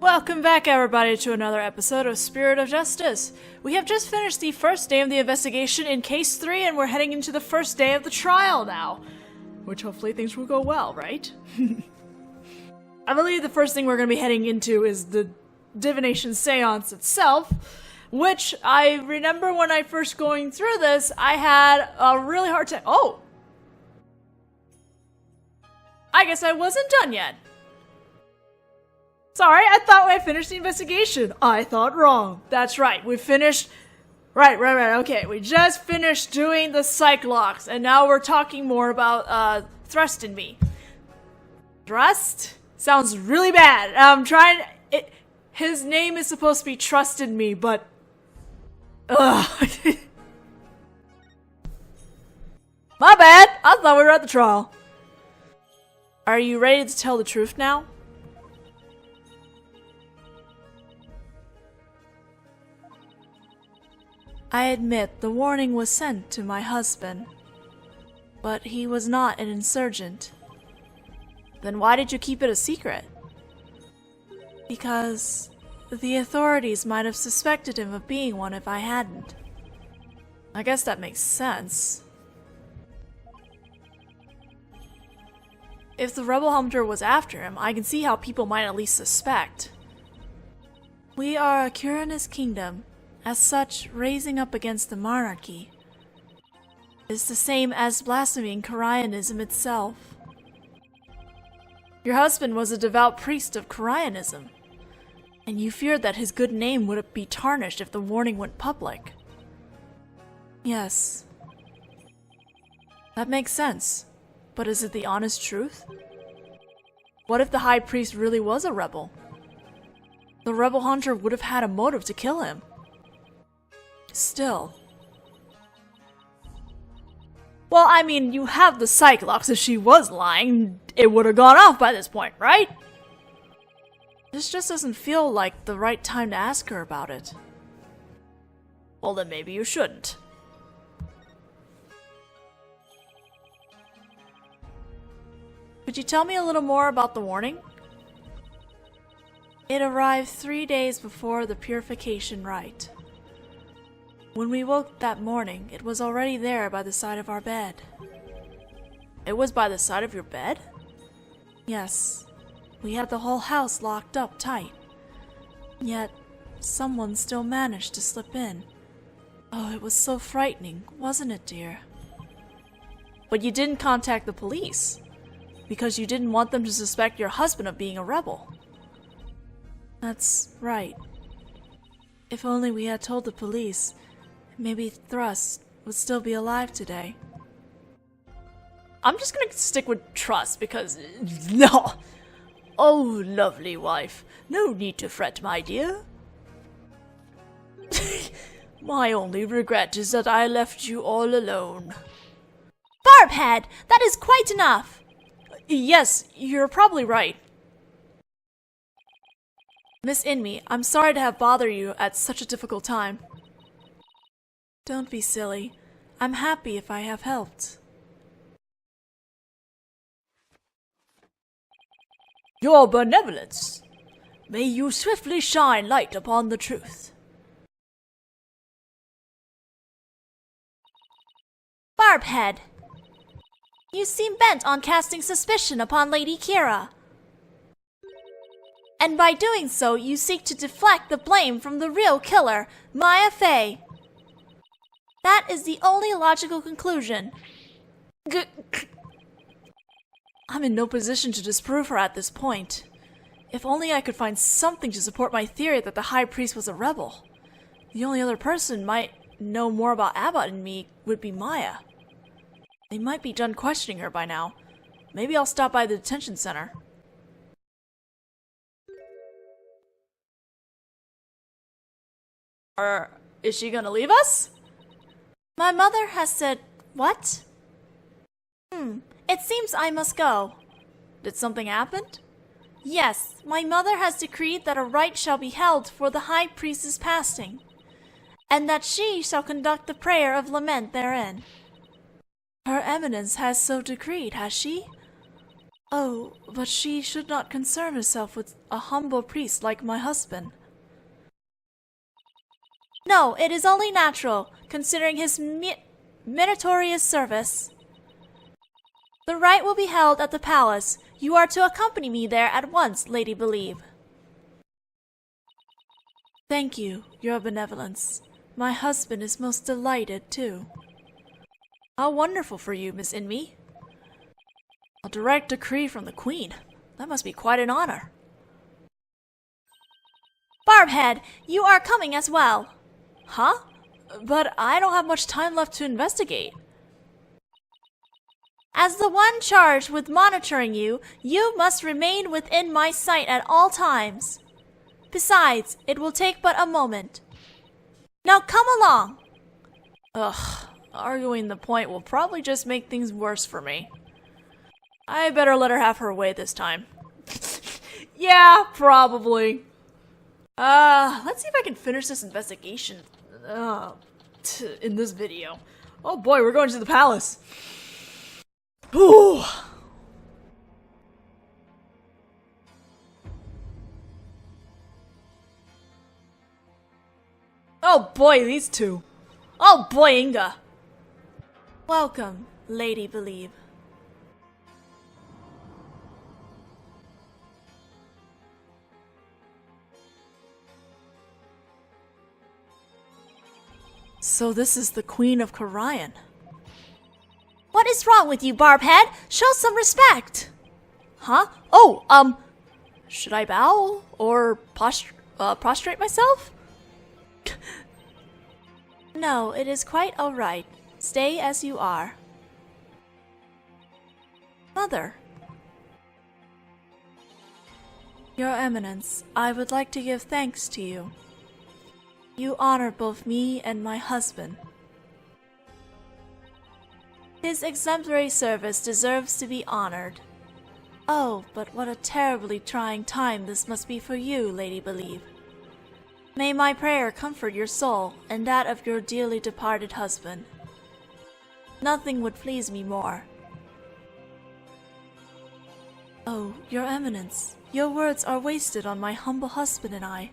Welcome back, everybody, to another episode of Spirit of Justice. We have just finished the first day of the investigation in Case 3, and we're heading into the first day of the trial now. Which hopefully things will go well, right? I believe the first thing we're going to be heading into is the divination seance itself, which I remember when I first going through this, I had a really hard time. Oh! I guess I wasn't done yet. Sorry, I thought I finished the investigation. I thought wrong. That's right, we finished... Right, okay. We just finished doing the psych locks, and now we're talking more about, Thrust and me. Thrust? Sounds really bad. I'm trying... His name is supposed to be Trust in Me, but... Ugh. My bad! I thought we were at the trial. Are you ready to tell the truth now? I admit the warning was sent to my husband, but he was not an insurgent. Then why did you keep it a secret? Because the authorities might have suspected him of being one if I hadn't. I guess that makes sense. If the rebel hunter was after him, I can see how people might at least suspect. We are a Curanist kingdom. As such, raising up against the monarchy is the same as blaspheming Koreanism itself. Your husband was a devout priest of Koreanism, and you feared that his good name would be tarnished if the warning went public. Yes. That makes sense, but is it the honest truth? What if the high priest really was a rebel? The rebel hunter would have had a motive to kill him. Still. Well, I mean, you have the Cyclops. If she was lying, it would have gone off by this point, right? This just doesn't feel like the right time to ask her about it. Well, then maybe you shouldn't. Could you tell me a little more about the warning? It arrived 3 days before the purification rite. When we woke that morning, it was already there by the side of our bed. It was by the side of your bed? Yes. We had the whole house locked up tight. Yet, someone still managed to slip in. Oh, it was so frightening, wasn't it, dear? But you didn't contact the police, because you didn't want them to suspect your husband of being a rebel. That's right. If only we had told the police, maybe Thrust would still be alive today. I'm just gonna stick with Trust because... no! Oh, lovely wife. No need to fret, my dear. My only regret is that I left you all alone. Barbhead! That is quite enough! Yes, you're probably right. Miss Inmi, I'm sorry to have bothered you at such a difficult time. Don't be silly. I'm happy if I have helped. Your benevolence. May you swiftly shine light upon the truth. Barbhead, you seem bent on casting suspicion upon Lady Kira. And by doing so, you seek to deflect the blame from the real killer, Maya Fey. That is the only logical conclusion. I'm in no position to disprove her at this point. If only I could find something to support my theory that the High Priest was a rebel. The only other person might know more about Abbott and me would be Maya. They might be done questioning her by now. Maybe I'll stop by the detention center. Is she gonna leave us? My mother has said, what? It seems I must go. Did something happen? Yes, my mother has decreed that a rite shall be held for the High Priest's passing, and that she shall conduct the prayer of lament therein. Her Eminence has so decreed, has she? Oh, but she should not concern herself with a humble priest like my husband. No, it is only natural, considering his meritorious service. The rite will be held at the palace. You are to accompany me there at once, Lady Believe. Thank you, your benevolence. My husband is most delighted, too. How wonderful for you, Miss Inmi. A direct decree from the Queen. That must be quite an honor. Barbhead, you are coming as well. Huh? But I don't have much time left to investigate. As the one charged with monitoring you, you must remain within my sight at all times. Besides, it will take but a moment. Now come along. Ugh, arguing the point will probably just make things worse for me. I better let her have her way this time. Yeah, probably. Let's see if I can finish this investigation in this video. Oh boy, we're going to the palace. Ooh. Oh boy, these two. Oh boy, Inga. Welcome, Lady Believe. So this is the Queen of Karayan. What is wrong with you, Barbhead? Show some respect. Huh? Oh, should I bow or prostrate myself? No, it is quite all right. Stay as you are. Mother. Your Eminence, I would like to give thanks to you. You honor both me and my husband. His exemplary service deserves to be honored. Oh, but what a terribly trying time this must be for you, Lady Believe. May my prayer comfort your soul and that of your dearly departed husband. Nothing would please me more. Oh, Your Eminence, your words are wasted on my humble husband and I.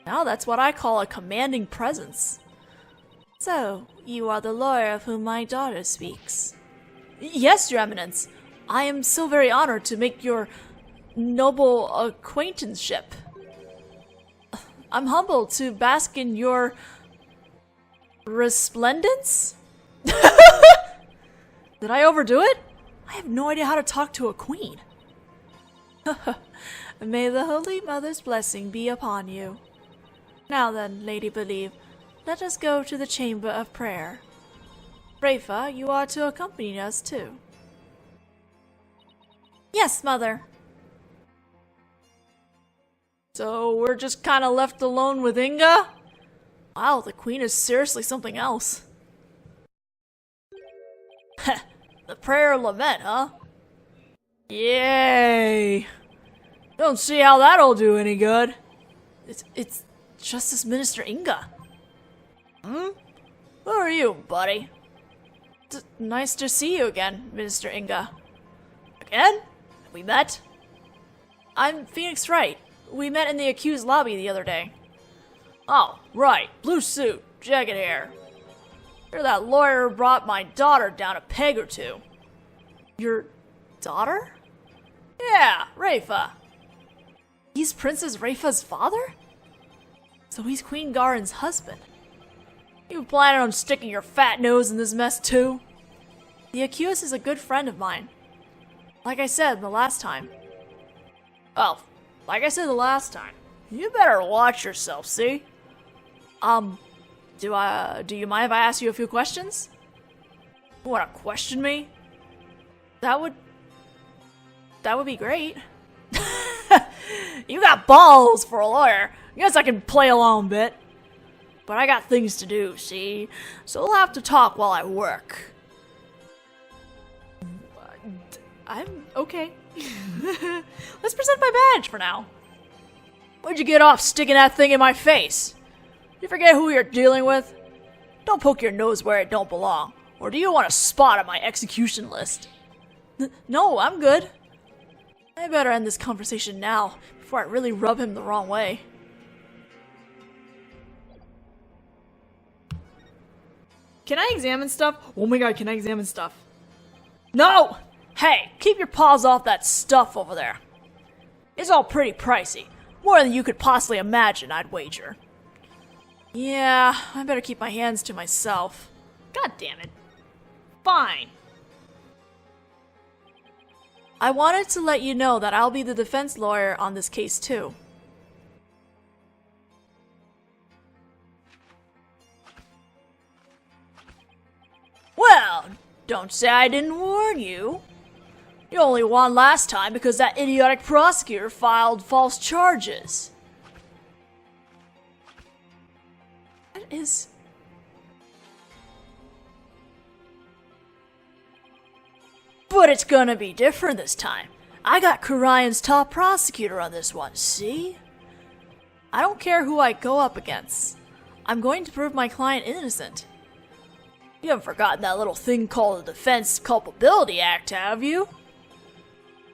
Now that's what I call a commanding presence. So, you are the lawyer of whom my daughter speaks. Yes, Your Eminence. I am so very honored to make your noble acquaintanceship. I'm humbled to bask in your resplendence? Did I overdo it? I have no idea how to talk to a queen. May the Holy Mother's blessing be upon you. Now then, Lady Believe, let us go to the chamber of prayer. Rafa, you are to accompany us too. Yes, Mother. So we're just kind of left alone with Inga? Wow, the queen is seriously something else. The prayer of lament, huh? Yay! Don't see how that'll do any good. It's Justice Minister Inga. Who are you, buddy? Nice to see you again, Minister Inga. Again? Have we met? I'm Phoenix Wright. We met in the accused lobby the other day. Oh, right. Blue suit, jagged hair. You're that lawyer who brought my daughter down a peg or two. Your daughter? Yeah, Rafa. He's Princess Rafa's father? So he's Queen Garen's husband. You planning on sticking your fat nose in this mess too? The accused is a good friend of mine. Like I said the last time. Well, like I said the last time, you better watch yourself, see? Do you mind if I ask you a few questions? You wanna question me? That would be great. You got balls for a lawyer. Guess I can play along a bit. But I got things to do, see? So we'll have to talk while I work. I'm okay. Let's present my badge for now. Where'd you get off sticking that thing in my face? You forget who you're dealing with? Don't poke your nose where it don't belong, Or do you want a spot on my execution list? No, I'm good. I better end this conversation now, before I really rub him the wrong way. Can I examine stuff? Oh my god, can I examine stuff? No! Hey, keep your paws off that stuff over there. It's all pretty pricey. More than you could possibly imagine, I'd wager. Yeah, I better keep my hands to myself. God damn it. Fine. I wanted to let you know that I'll be the defense lawyer on this case too. Well, don't say I didn't warn you. You only won last time because that idiotic prosecutor filed false charges. What is... But it's gonna be different this time. I got Karayan's top prosecutor on this one, see? I don't care who I go up against. I'm going to prove my client innocent. You haven't forgotten that little thing called the Defense Culpability Act, have you?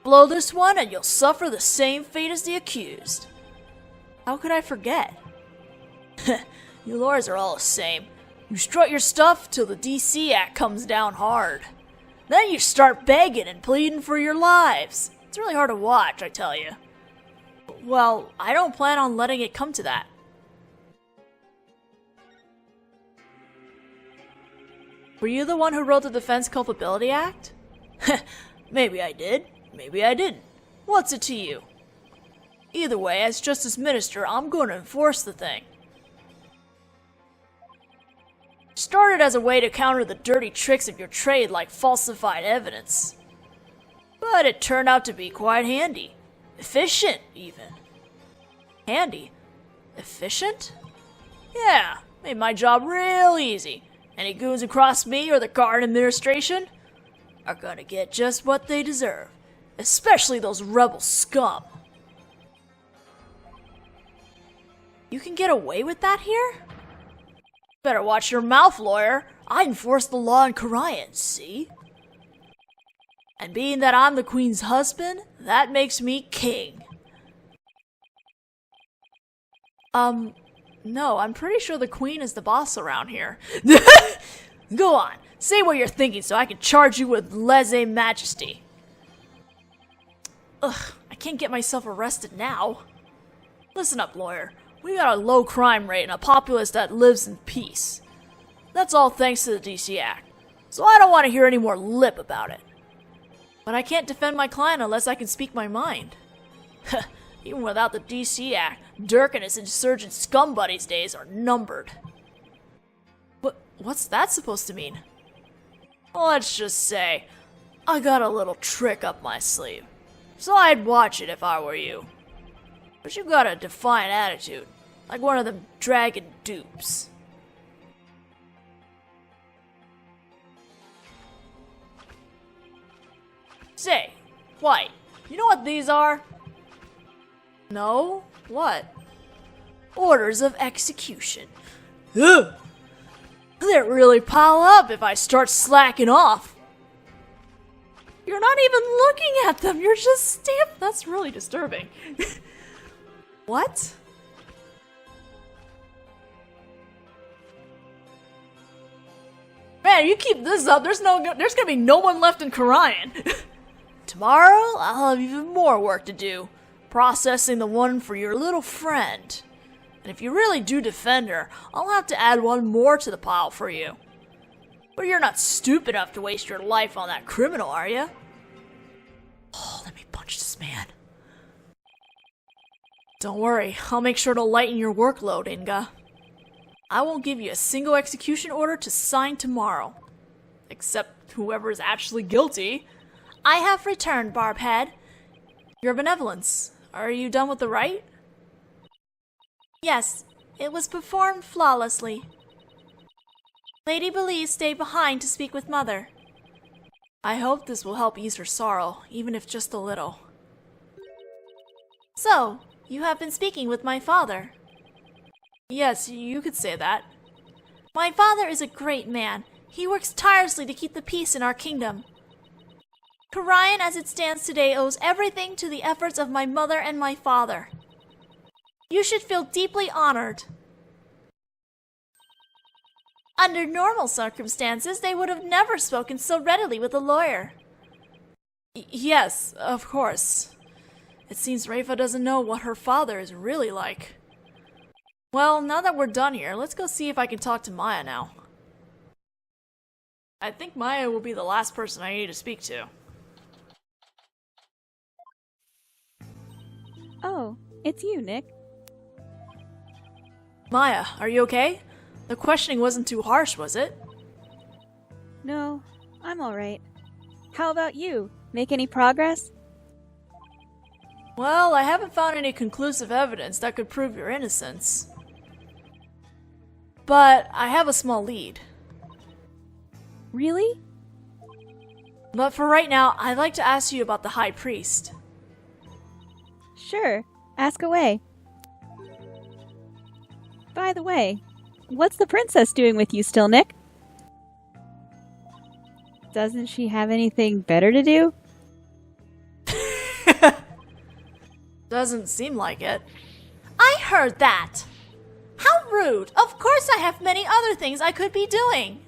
Blow this one and you'll suffer the same fate as the accused. How could I forget? You lawyers are all the same. You strut your stuff till the DC Act comes down hard. Then you start begging and pleading for your lives. It's really hard to watch, I tell you. Well, I don't plan on letting it come to that. Were you the one who wrote the Defense Culpability Act? Maybe I did, maybe I didn't. What's it to you? Either way, as Justice Minister, I'm going to enforce the thing. Started as a way to counter the dirty tricks of your trade like falsified evidence. But it turned out to be quite handy. Efficient, even. Handy? Efficient? Yeah, made my job real easy. Any goons across me or the guard administration are gonna get just what they deserve. Especially those rebel scum. You can get away with that here? Better watch your mouth, lawyer. I enforce the law in Karayan, see? And being that I'm the queen's husband, that makes me king. No, I'm pretty sure the queen is the boss around here. Go on, say what you're thinking so I can charge you with lèse-majesty. Ugh, I can't get myself arrested now. Listen up, lawyer. We got a low crime rate and a populace that lives in peace. That's all thanks to the DC Act. So I don't want to hear any more lip about it. But I can't defend my client unless I can speak my mind. Even without the DC Act, Dirk and his insurgent scum buddies' days are numbered. What's that supposed to mean? Let's just say, I got a little trick up my sleeve. So I'd watch it if I were you. But you got a defiant attitude, like one of them dragon dupes. Say, White, you know what these are? No? What? Orders of execution. Ugh! They really pile up if I start slacking off. You're not even looking at them, you're just stamped. That's really disturbing. What? Man, you keep this up, there's gonna be no one left in Karayan. Tomorrow, I'll have even more work to do. Processing the one for your little friend. And if you really do defend her, I'll have to add one more to the pile for you. But you're not stupid enough to waste your life on that criminal, are you? Oh, let me punch this man. Don't worry, I'll make sure to lighten your workload, Inga. I won't give you a single execution order to sign tomorrow. Except whoever is actually guilty. I have returned, Barbhead. Your benevolence. Are you done with the rite? Yes, it was performed flawlessly. Lady Belize stayed behind to speak with Mother. I hope this will help ease her sorrow, even if just a little. So, you have been speaking with my father. Yes, you could say that. My father is a great man. He works tirelessly to keep the peace in our kingdom. Karayan as it stands today owes everything to the efforts of my mother and my father. You should feel deeply honored. Under normal circumstances, they would have never spoken so readily with a lawyer. Yes, of course. It seems Rafa doesn't know what her father is really like. Well, now that we're done here, let's go see if I can talk to Maya now. I think Maya will be the last person I need to speak to. Oh, it's you, Nick. Maya, are you okay? The questioning wasn't too harsh, was it? No, I'm alright. How about you? Make any progress? Well, I haven't found any conclusive evidence that could prove your innocence. But I have a small lead. Really? But for right now, I'd like to ask you about the High Priest. Sure, ask away. By the way, what's the princess doing with you still, Nick? Doesn't she have anything better to do? Doesn't seem like it. I heard that! How rude! Of course I have many other things I could be doing!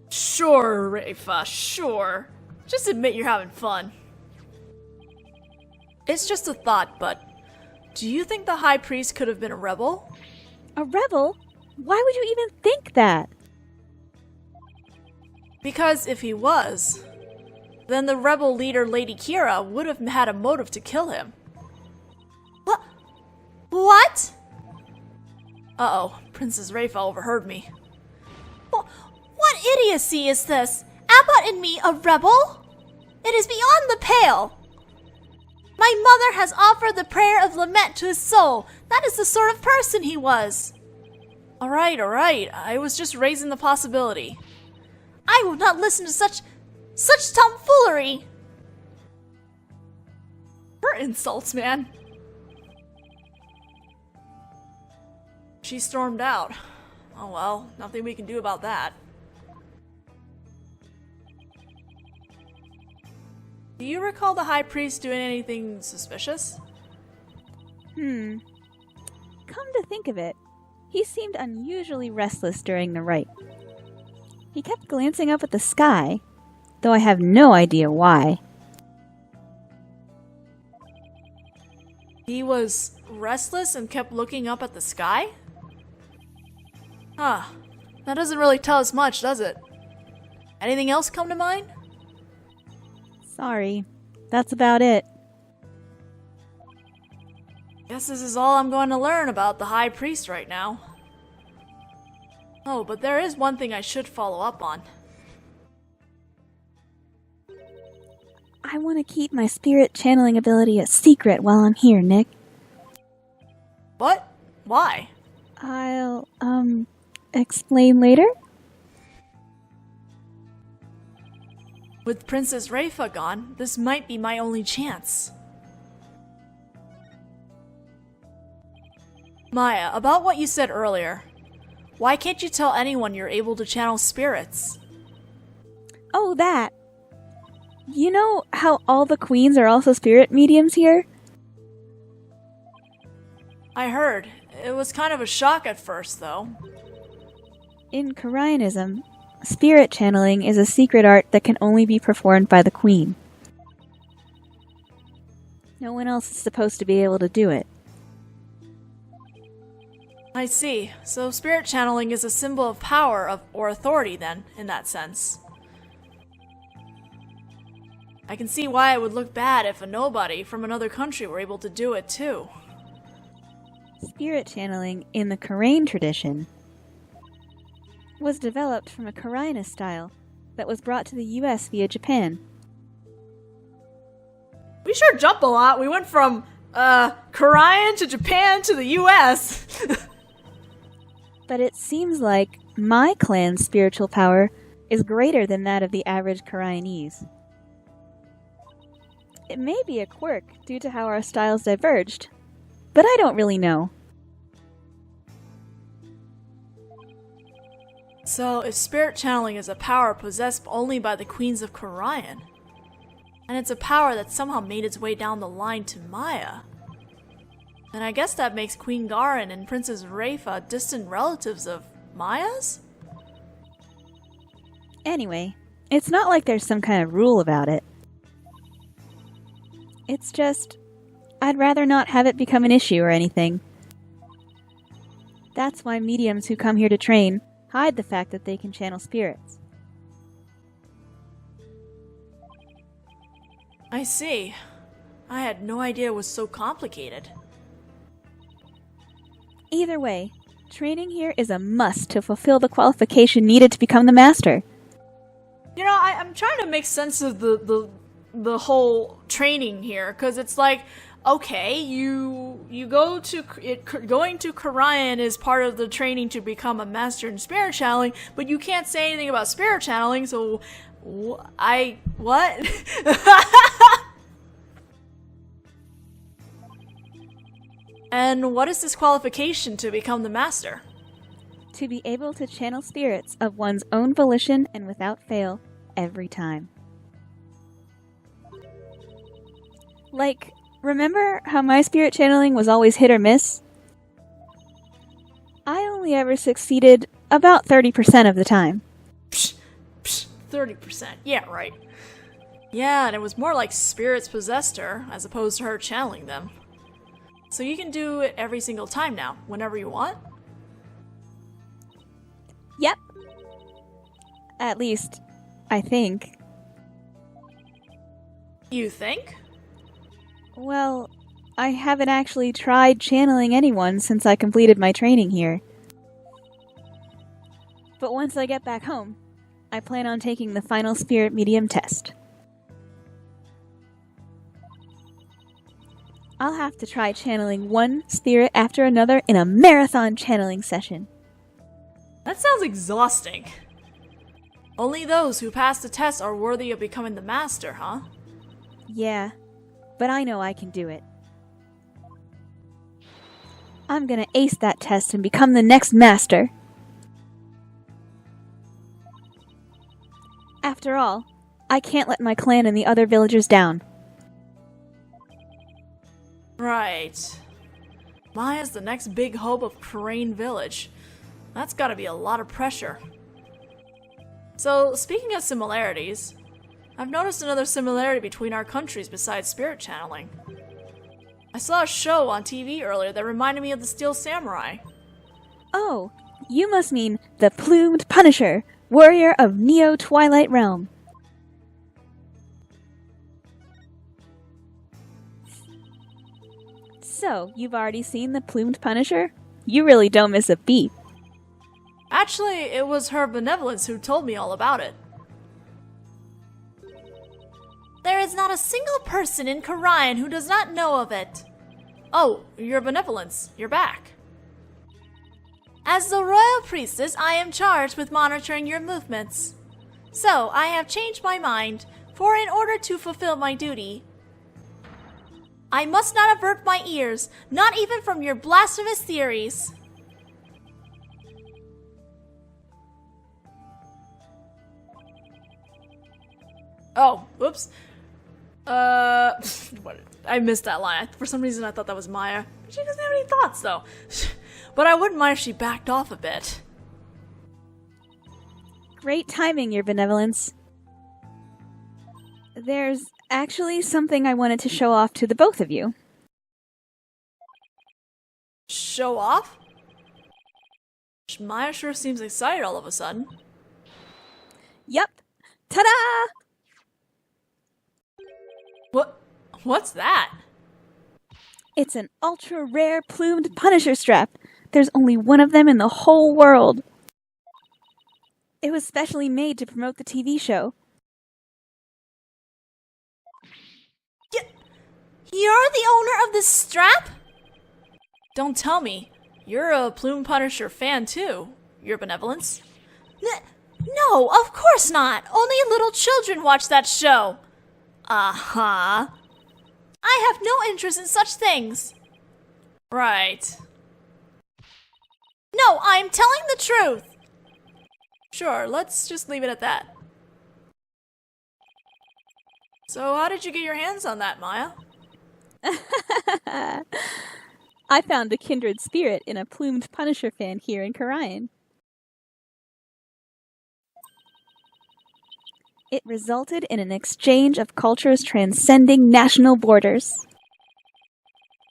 Sure, Rafa, sure. Just admit you're having fun. It's just a thought, but do you think the High Priest could have been a rebel? A rebel? Why would you even think that? Because if he was, then the rebel leader Lady Kira would have had a motive to kill him. What? Uh-oh, Princess Rafa overheard me. What idiocy is this? Abbott and me a rebel? It is beyond the pale! My mother has offered the prayer of lament to his soul. That is the sort of person he was. Alright. I was just raising the possibility. I will not listen to such tomfoolery. Her insults, man. She stormed out. Oh well, nothing we can do about that. Do you recall the High Priest doing anything suspicious? Come to think of it, he seemed unusually restless during the rite. He kept glancing up at the sky, though I have no idea why. He was restless and kept looking up at the sky? Huh. That doesn't really tell us much, does it? Anything else come to mind? Sorry, that's about it. Guess this is all I'm going to learn about the High Priest right now. Oh, but there is one thing I should follow up on. I want to keep my spirit channeling ability a secret while I'm here, Nick. What? Why? I'll, explain later? With Princess Rafa gone, this might be my only chance. Maya, about what you said earlier. Why can't you tell anyone you're able to channel spirits? Oh, that. You know how all the queens are also spirit mediums here? I heard. It was kind of a shock at first, though. In Karayanism, spirit channeling is a secret art that can only be performed by the queen. No one else is supposed to be able to do it. I see. So spirit channeling is a symbol of power or authority then, in that sense. I can see why it would look bad if a nobody from another country were able to do it too. Spirit channeling in the Karayan tradition was developed from a Karayanist style that was brought to the US via Japan. We sure jump a lot. We went from Karayan to Japan to the US. But it seems like my clan's spiritual power is greater than that of the average Karayanese. It may be a quirk due to how our styles diverged, but I don't really know. So, if spirit channeling is a power possessed only by the queens of Korian, and it's a power that somehow made its way down the line to Maya, then I guess that makes Queen Garin and Princess Raifa distant relatives of Maya's? Anyway, it's not like there's some kind of rule about it. It's just, I'd rather not have it become an issue or anything. That's why mediums who come here to train hide the fact that they can channel spirits. I see. I had no idea it was so complicated. Either way, training here is a must to fulfill the qualification needed to become the master. You know, I'm trying to make sense of the whole training here, because it's like, okay, you go to going to Korian is part of the training to become a master in spirit channeling, but you can't say anything about spirit channeling, so what? And what is this qualification to become the master? To be able to channel spirits of one's own volition and without fail, every time. Like, remember how my spirit channeling was always hit or miss? I only ever succeeded about 30% of the time. Psh, 30%. Yeah, right. Yeah, and it was more like spirits possessed her, as opposed to her channeling them. So you can do it every single time now, whenever you want? Yep. At least, I think. You think? Well, I haven't actually tried channeling anyone since I completed my training here. But once I get back home, I plan on taking the final spirit medium test. I'll have to try channeling one spirit after another in a marathon channeling session. That sounds exhausting. Only those who pass the test are worthy of becoming the master, huh? Yeah, but I know I can do it. I'm gonna ace that test and become the next master. After all, I can't let my clan and the other villagers down. Right. Maya's the next big hope of Crane Village. That's gotta be a lot of pressure. So, speaking of similarities, I've noticed another similarity between our countries besides spirit channeling. I saw a show on TV earlier that reminded me of the Steel Samurai. Oh, you must mean the Plumed Punisher, warrior of Neo Twilight Realm. So, you've already seen the Plumed Punisher? You really don't miss a beat. Actually, it was her benevolence who told me all about it. There is not a single person in Korian who does not know of it. Oh, your benevolence, you're back. As the royal priestess, I am charged with monitoring your movements. So, I have changed my mind, for in order to fulfill my duty, I must not avert my ears, not even from your blasphemous theories. Oh, whoops. What? I missed that line. For some reason I thought that was Maya. She doesn't have any thoughts, though. But I wouldn't mind if she backed off a bit. Great timing, your benevolence. There's actually something I wanted to show off to the both of you. Show off? Maya sure seems excited all of a sudden. Yup. Ta-da! What's that? It's an ultra-rare plumed Punisher strap. There's only one of them in the whole world. It was specially made to promote the TV show. You're the owner of this strap? Don't tell me. You're a Plume Punisher fan too, your benevolence. No, of course not. Only little children watch that show. Uh-huh. I have no interest in such things. Right. No, I'm telling the truth. Sure, let's just leave it at that. So how did you get your hands on that, Maya? I found a kindred spirit in a plumed Punisher fan here in Karayan. It resulted in an exchange of cultures transcending national borders.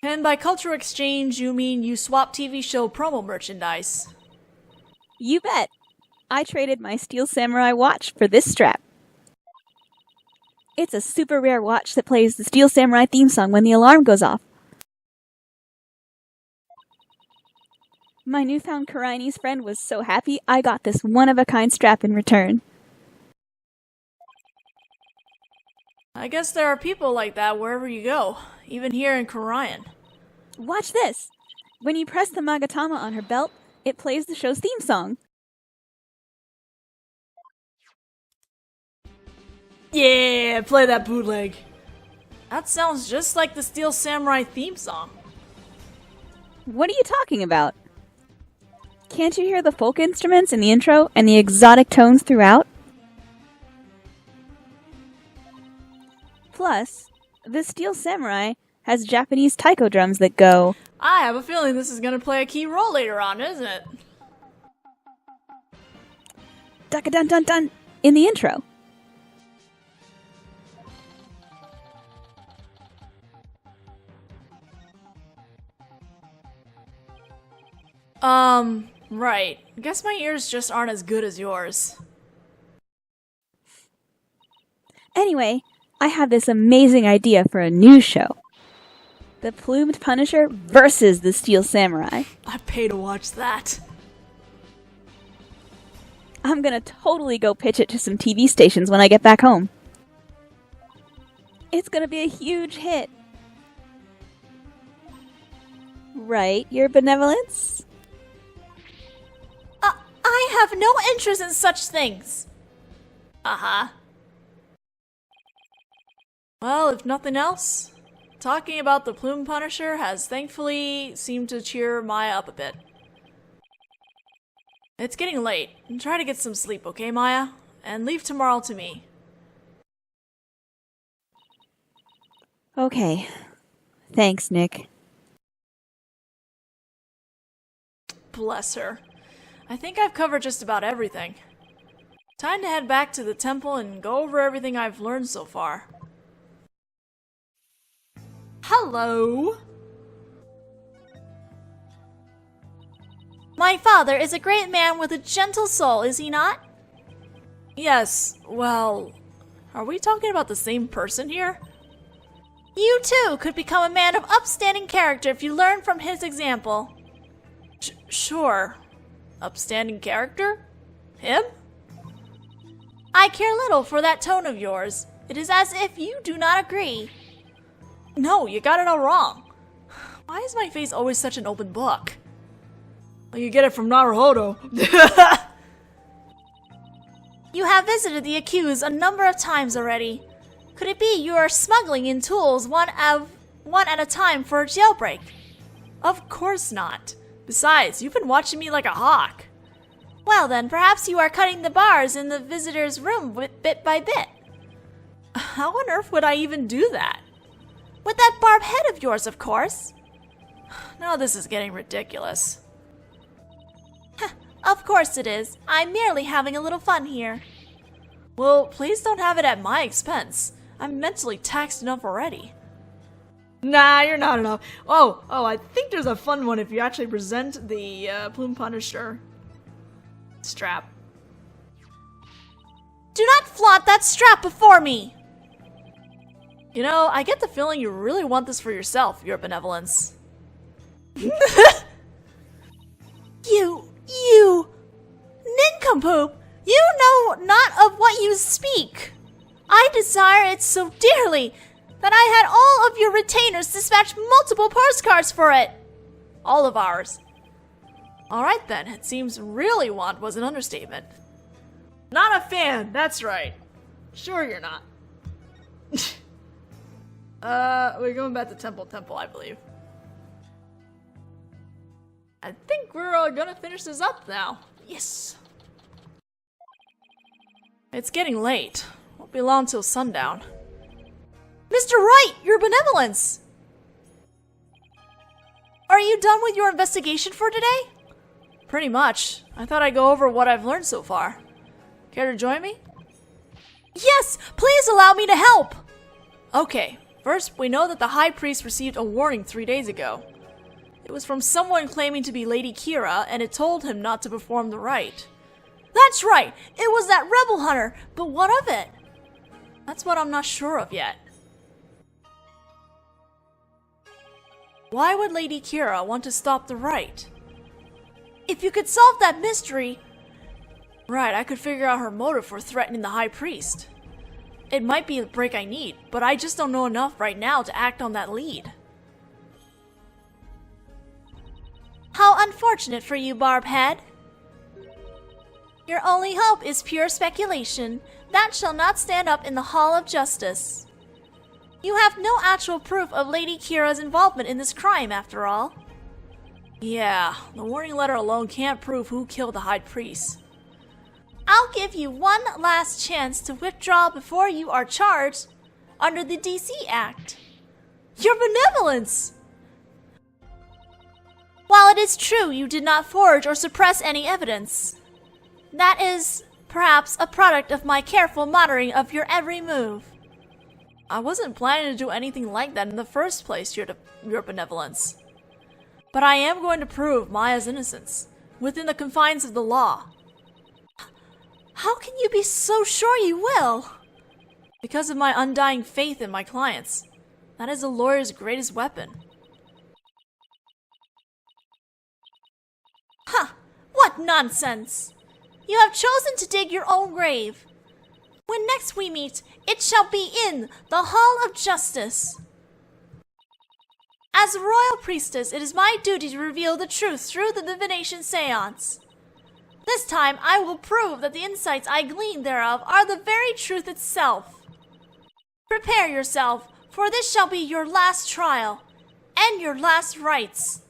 And by cultural exchange, you mean you swap TV show promo merchandise? You bet. I traded my Steel Samurai watch for this strap. It's a super rare watch that plays the Steel Samurai theme song when the alarm goes off. My newfound Karainese friend was so happy I got this one-of-a-kind strap in return. I guess there are people like that wherever you go, even here in Karayan. Watch this! When you press the Magatama on her belt, it plays the show's theme song. Yeah, play that bootleg. That sounds just like the Steel Samurai theme song. What are you talking about? Can't you hear the folk instruments in the intro and the exotic tones throughout? Plus, the Steel Samurai has Japanese taiko drums that go, I have a feeling this is gonna play a key role later on, isn't it? "Dun-dun-dun-dun" in the intro. Right. Guess my ears just aren't as good as yours. Anyway, I have this amazing idea for a new show. The Plumed Punisher versus the Steel Samurai. I'd pay to watch that. I'm gonna totally go pitch it to some TV stations when I get back home. It's gonna be a huge hit. Right, Your Benevolence? I have no interest in such things. Uh-huh. Well, if nothing else, talking about the Plume Punisher has thankfully seemed to cheer Maya up a bit. It's getting late. Try to get some sleep, okay, Maya? And leave tomorrow to me. Okay. Thanks, Nick. Bless her. I think I've covered just about everything. Time to head back to the temple and go over everything I've learned so far. Hello! My father is a great man with a gentle soul, is he not? Yes, well, are we talking about the same person here? You too could become a man of upstanding character if you learn from his example. Sure. Upstanding character? Him? I care little for that tone of yours. It is as if you do not agree. No, you got it all wrong. Why is my face always such an open book? Well, you get it from Naruhodo. You have visited the accused a number of times already. Could it be you are smuggling in tools one at a time for a jailbreak? Of course not. Besides, you've been watching me like a hawk. Well then, perhaps you are cutting the bars in the visitor's room bit by bit. How on earth would I even do that? With that barbed head of yours, of course. Now this is getting ridiculous. Of course it is. I'm merely having a little fun here. Well, please don't have it at my expense. I'm mentally taxed enough already. Nah, you're not enough. Oh, I think there's a fun one if you actually present the Plume Punisher strap. Do not flaunt that strap before me! You know, I get the feeling you really want this for yourself, Your Benevolence. You nincompoop! You know not of what you speak. I desire it so dearly that I had all of your retainers dispatch multiple postcards for it. All of ours. Alright then, it seems really want was an understatement. Not a fan, that's right. Sure you're not. We're going back to Temple, I believe. I think we're gonna finish this up now. Yes. It's getting late. Won't be long till sundown. Mr. Wright, your benevolence! Are you done with your investigation for today? Pretty much. I thought I'd go over what I've learned so far. Care to join me? Yes, please allow me to help! Okay, first we know that the High Priest received a warning 3 days ago. It was from someone claiming to be Lady Kira, and it told him not to perform the rite. That's right! It was that rebel hunter, but what of it? That's what I'm not sure of yet. Why would Lady Kira want to stop the rite? If you could solve that mystery... Right, I could figure out her motive for threatening the High Priest. It might be the break I need, but I just don't know enough right now to act on that lead. How unfortunate for you, Barbhead. Your only hope is pure speculation. That shall not stand up in the Hall of Justice. You have no actual proof of Lady Kira's involvement in this crime, after all. Yeah, the warning letter alone can't prove who killed the High Priest. I'll give you one last chance to withdraw before you are charged under the DC Act. Your benevolence! While it is true you did not forge or suppress any evidence, that is perhaps a product of my careful monitoring of your every move. I wasn't planning to do anything like that in the first place, your benevolence. But I am going to prove Maya's innocence, within the confines of the law. How can you be so sure you will? Because of my undying faith in my clients. That is a lawyer's greatest weapon. Huh! What nonsense! You have chosen to dig your own grave. When next we meet, it shall be in the Hall of Justice. As a royal priestess, it is my duty to reveal the truth through the divination seance. This time, I will prove that the insights I glean thereof are the very truth itself. Prepare yourself, for this shall be your last trial, and your last rites.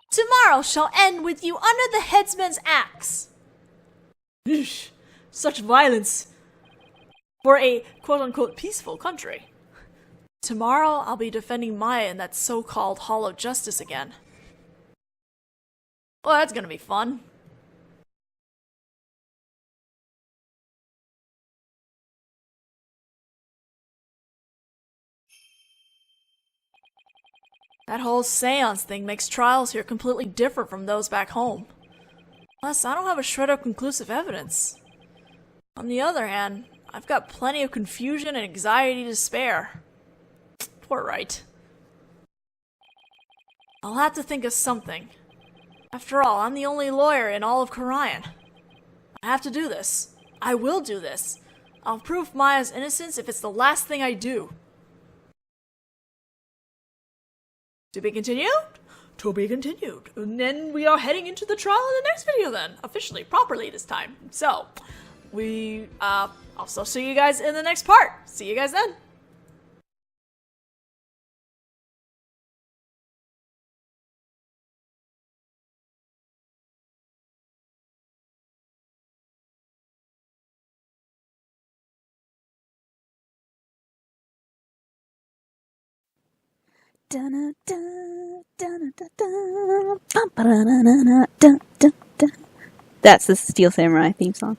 Tomorrow shall end with you under the headsman's axe. Such violence for a quote-unquote peaceful country. Tomorrow I'll be defending Maya in that so-called Hall of Justice again. Well, that's gonna be fun. That whole seance thing makes trials here completely different from those back home. Plus, I don't have a shred of conclusive evidence. On the other hand, I've got plenty of confusion and anxiety to spare. Poor Wright. I'll have to think of something. After all, I'm the only lawyer in all of Korian. I have to do this. I will do this. I'll prove Maya's innocence if it's the last thing I do. To be continued? To be continued. And then we are heading into the trial in the next video then. Officially, properly this time. So, I'll still see you guys in the next part. See you guys then. That's the Steel Samurai theme song.